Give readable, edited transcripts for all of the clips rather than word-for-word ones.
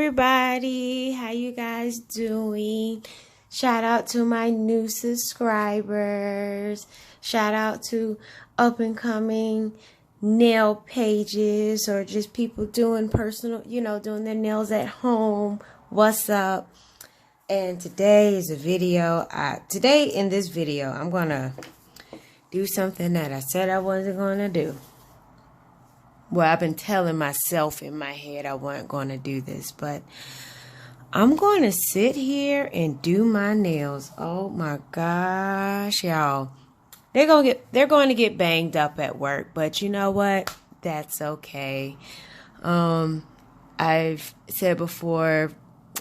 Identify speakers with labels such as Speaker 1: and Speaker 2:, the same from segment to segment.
Speaker 1: everybody, how you guys doing? Shout out to my new subscribers. Shout out to up and coming nail pages or just people doing personal, doing their nails at home. What's up? And today is a video. Today in this video, I'm going to do something that I said I wasn't going to do. Well, I've been telling myself in my head I wasn't going to do this, but I'm going to sit here and do my nails. Oh my gosh, y'all. They're going to get banged up at work, but you know what? That's okay. I've said before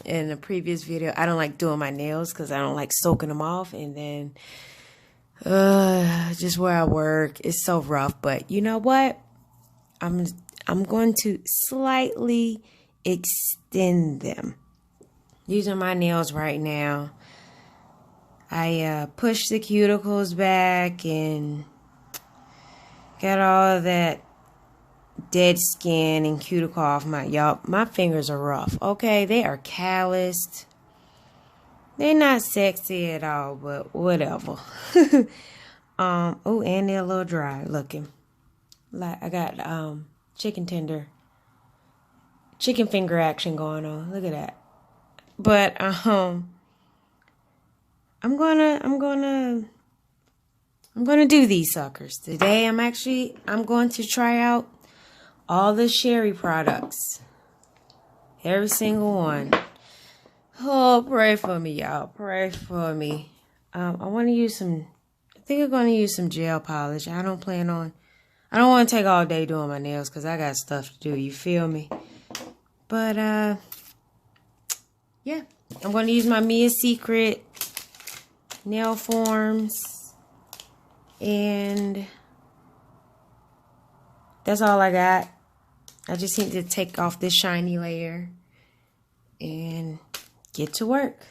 Speaker 1: in a previous video, I don't like doing my nails because I don't like soaking them off, and then just where I work, it's so rough. But you know what? I'm going to slightly extend them. These are my nails right now. I pushed the cuticles back and got all of that dead skin and cuticle off my fingers are rough. Okay, they are calloused. They're not sexy at all, but whatever. Oh, and they're a little dry looking. Like I got chicken finger action going on. Look at that. But I'm gonna do these suckers today. I'm going to try out all the Cheri products, every single one. Oh, pray for me, y'all. Pray for me. I want to use some. I think I'm going to use some gel polish. I don't want to take all day doing my nails because I got stuff to do. You feel me? But, yeah. I'm going to use my Mia Secret nail forms. And that's all I got. I just need to take off this shiny layer and get to work.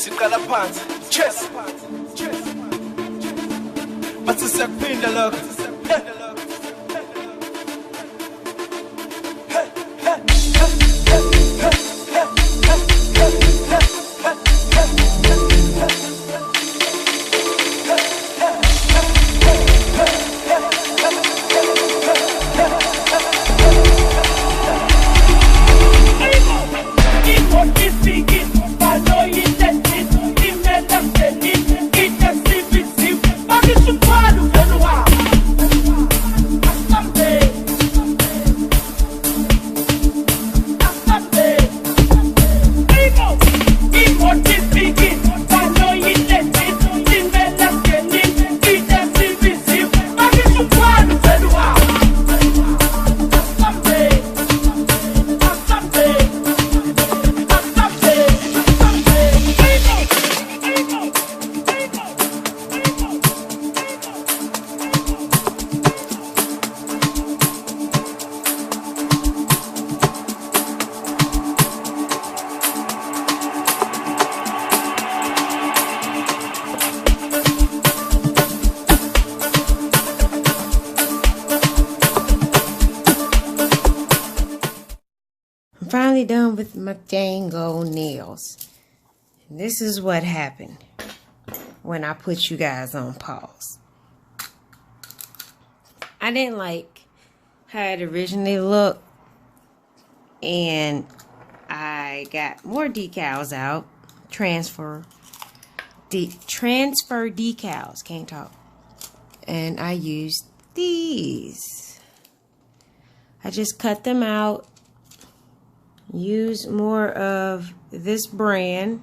Speaker 2: Sikala pants, chest. But it's a pindalog.
Speaker 1: Finally done with my Django nails. And this is what happened when I put you guys on pause. I didn't like how it originally looked, and I got more decals out. Transfer decals, can't talk. And I used these. I just cut them out. Use more of this brand,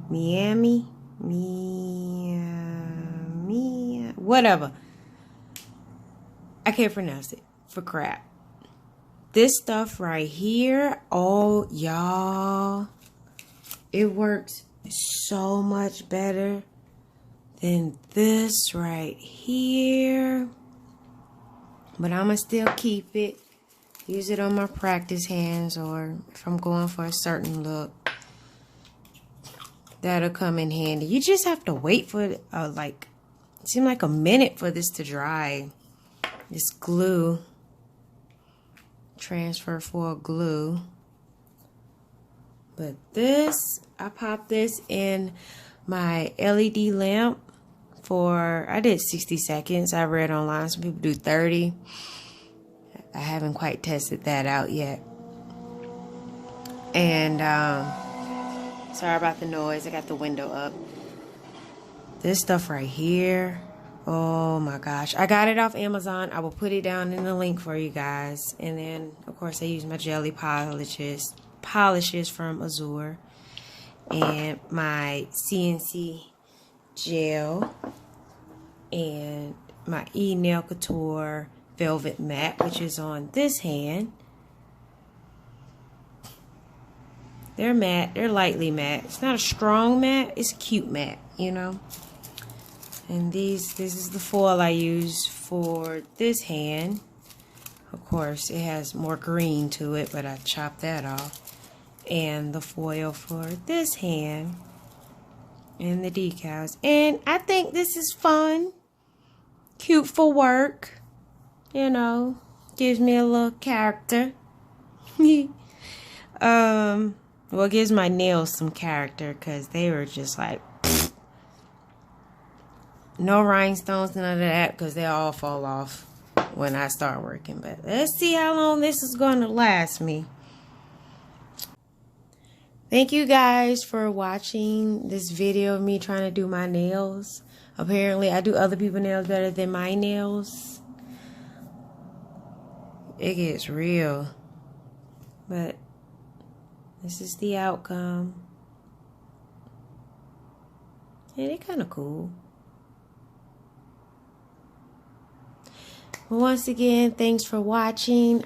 Speaker 1: Miami, whatever. I can't pronounce it for crap. This stuff right here, oh y'all, it works so much better than this right here. But I'ma still keep it. Use it on my practice hands, or if I'm going for a certain look, that'll come in handy. You just have to wait for it, it seemed like a minute for this to dry. This glue, transfer for glue. But this, I popped this in my LED lamp I did 60 seconds. I read online some people do 30. I haven't quite tested that out yet. And sorry about the noise. I got the window up. This stuff right here, oh my gosh, I got it off Amazon. I will put it down in the link for you guys. And then of course I use my jelly polishes from Azure, and my CNC gel, and my Nail Couture velvet matte, which is on this hand. They're matte, they're lightly matte. It's not a strong matte, it's a cute matte, you know. And this is the foil I use for this hand. Of course, it has more green to it, but I chopped that off. And the foil for this hand, and the decals. And I think this is fun, cute for work. You know, gives me a little character. Well, it gives my nails some character, because they were just like, pfft. No rhinestones, none of that, because they all fall off when I start working. But let's see how long this is going to last me. Thank you guys for watching this video of me trying to do my nails. Apparently, I do other people's nails better than my nails. It gets real. But this is the outcome. And it's kind of cool. Well, once again, thanks for watching.